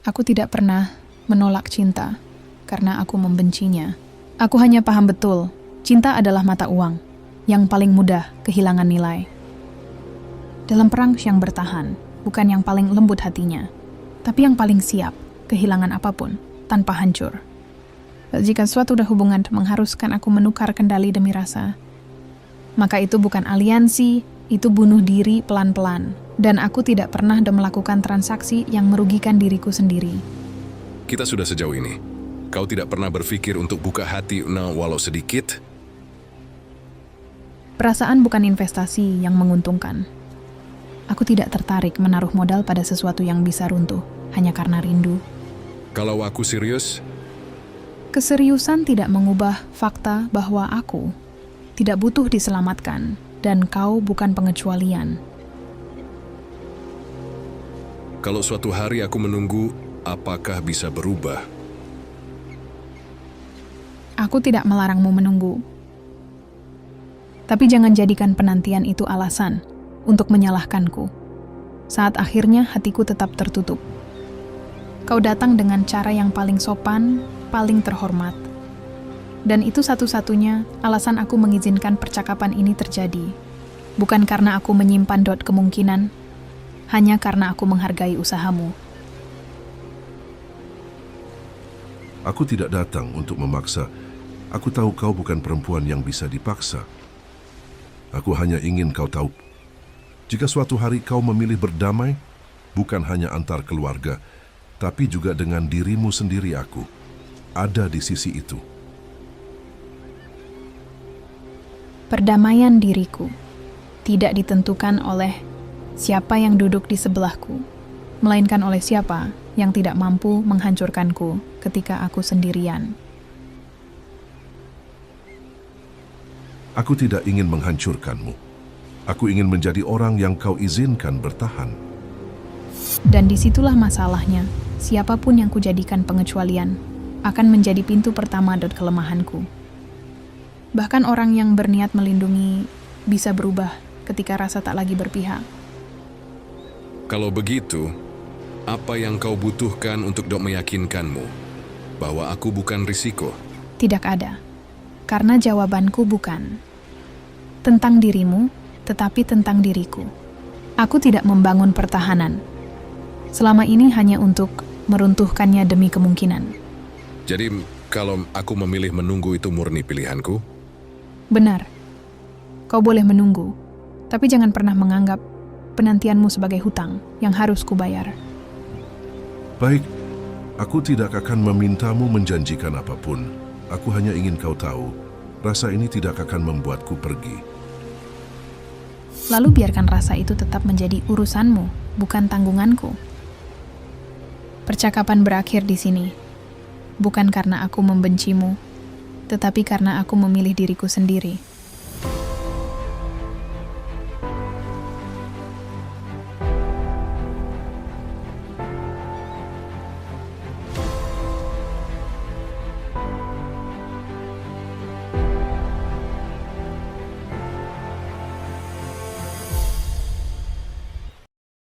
Aku tidak pernah menolak cinta karena aku membencinya. Aku hanya paham betul, cinta adalah mata uang yang paling mudah kehilangan nilai. Dalam perang yang bertahan, bukan yang paling lembut hatinya, tapi yang paling siap kehilangan apapun tanpa hancur. Jika suatu hubungan mengharuskan aku menukar kendali demi rasa, maka itu bukan aliansi, itu bunuh diri pelan-pelan. Dan aku tidak pernah melakukan transaksi yang merugikan diriku sendiri. Kita sudah sejauh ini. Kau tidak pernah berpikir untuk buka hati walau sedikit? Perasaan bukan investasi yang menguntungkan. Aku tidak tertarik menaruh modal pada sesuatu yang bisa runtuh hanya karena rindu. Kalau aku serius, keseriusan tidak mengubah fakta bahwa aku tidak butuh diselamatkan dan kau bukan pengecualian. kalau suatu hari aku menunggu, apakah bisa berubah? Aku tidak melarangmu menunggu. Tapi jangan jadikan penantian itu alasan untuk menyalahkanku. Saat akhirnya hatiku tetap tertutup. Kau datang dengan cara yang paling sopan, paling terhormat. Dan itu satu-satunya alasan aku mengizinkan percakapan ini terjadi. Bukan karena aku menyimpan kemungkinan, hanya karena aku menghargai usahamu. Aku tidak datang untuk memaksa. Aku tahu kau bukan perempuan yang bisa dipaksa. Aku hanya ingin kau tahu, jika suatu hari kau memilih berdamai, bukan hanya antar keluarga, tapi juga dengan dirimu sendiri, aku ada di sisi itu. Perdamaian diriku tidak ditentukan oleh siapa yang duduk di sebelahku, melainkan oleh siapa yang tidak mampu menghancurkanku ketika aku sendirian. Aku tidak ingin menghancurkanmu. Aku ingin menjadi orang yang kau izinkan bertahan. Dan disitulah masalahnya. Siapapun yang kujadikan pengecualian akan menjadi pintu pertama kelemahanku. Bahkan orang yang berniat melindungi bisa berubah ketika rasa tak lagi berpihak. Kalau begitu, apa yang kau butuhkan untuk meyakinkanmu bahwa aku bukan risiko? Tidak ada. Karena jawabanku bukan tentang dirimu, tetapi tentang diriku. Aku tidak membangun pertahanan. Selama ini hanya untuk meruntuhkannya demi kemungkinan. Jadi, kalau aku memilih menunggu itu murni pilihanku? Benar. Kau boleh menunggu, tapi jangan pernah menganggap penantianmu sebagai hutang yang harus kubayar. Baik, aku tidak akan memintamu menjanjikan apapun. Aku hanya ingin kau tahu, rasa ini tidak akan membuatku pergi. Lalu biarkan rasa itu tetap menjadi urusanmu, bukan tanggunganku. Percakapan berakhir di sini. Bukan karena aku membencimu, tetapi karena aku memilih diriku sendiri.